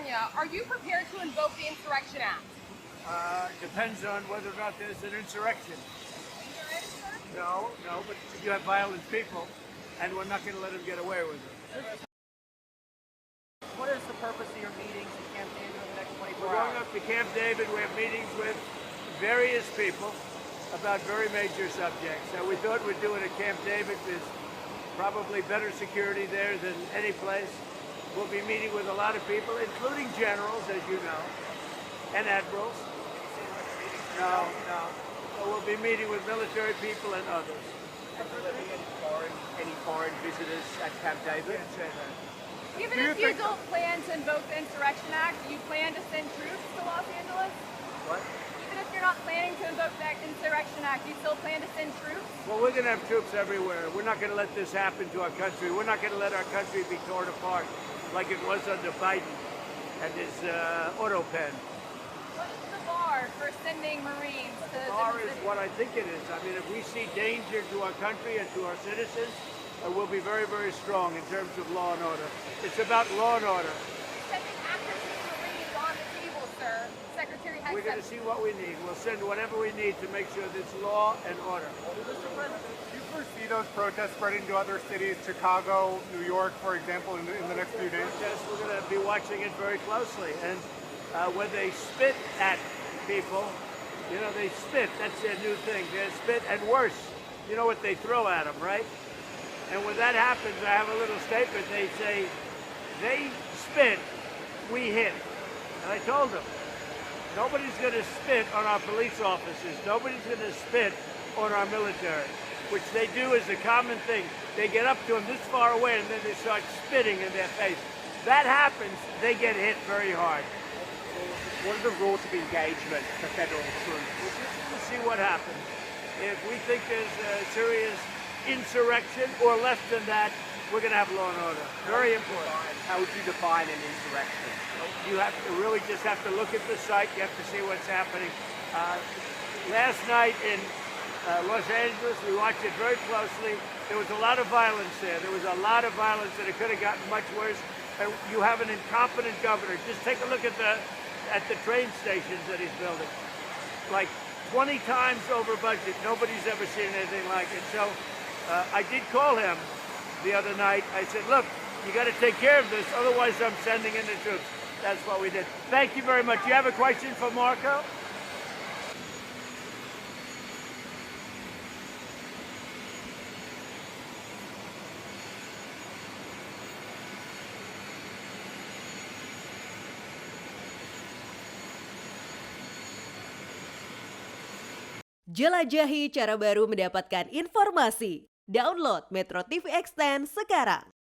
California, are you prepared to invoke the Insurrection Act? Depends on whether or not there's an insurrection. No, but you have violent people, and we're not going to let them get away with it. What is the purpose of your meetings in Camp David over the next 24 We're going hours? up to Camp David. We have meetings with various people about very major subjects. So we thought we'd do it at Camp David. There's probably better security there than any place. We'll be meeting with a lot of people, including generals, as you know, and admirals. No. So we'll be meeting with military people and others. And will there be any foreign visitors at Camp David? Can't say that. Even if you don't plan to invoke the Insurrection Act, do you plan to send troops to Los Angeles? What? Even if you're not planning to invoke the Insurrection Act, do you still plan to send troops? Well, we're going to have troops everywhere. We're not going to let this happen to our country. We're not going to let our country be torn apart like it was under Biden and his auto pen. What is the bar for sending Marines to The bar different is cities? what I think it is. I mean, if we see danger to our country and to our citizens, we'll be very, very strong in terms of law and order. It's about law and order. Sending active duty Marines on the table, sir. Secretary has We're going to said. see what we need. We'll send whatever we need to make sure there's law and order. Mr. President, do you foresee those protests spreading to other cities, Chicago, New York, for example, in the next few days? Yes, we're going to be watching it very closely. And when they spit at people, you know, they spit. That's their new thing. They spit, and worse, you know what they throw at them, right? And when that happens, I have a little statement. They say, they spit, we hit. And I told them, nobody's going to spit on our police officers. Nobody's going to spit on our military, which they do as a common thing. They get up to them this far away, and then they start spitting in their face. That happens, they get hit very hard. What are the rules of engagement for federal troops? We'll see what happens. If we think there's a serious insurrection or less than that, we're going to have law and order. Very important. How would you define an insurrection? You have to really just have to look at the site. You have to see what's happening. Last night in Los Angeles, we watched it very closely. There was a lot of violence there. There was a lot of violence, and it could have gotten much worse. And you have an incompetent governor. Just take a look at the train stations that he's building. Like 20 times over budget. Nobody's ever seen anything like it. So I did call him the other night. I said, look, you got to take care of this, otherwise I'm sending in the troops. That's what we did. Thank you very much. You have a question for Marco? Jelajahi cara baru mendapatkan informasi. Download MetroTV Extend sekarang.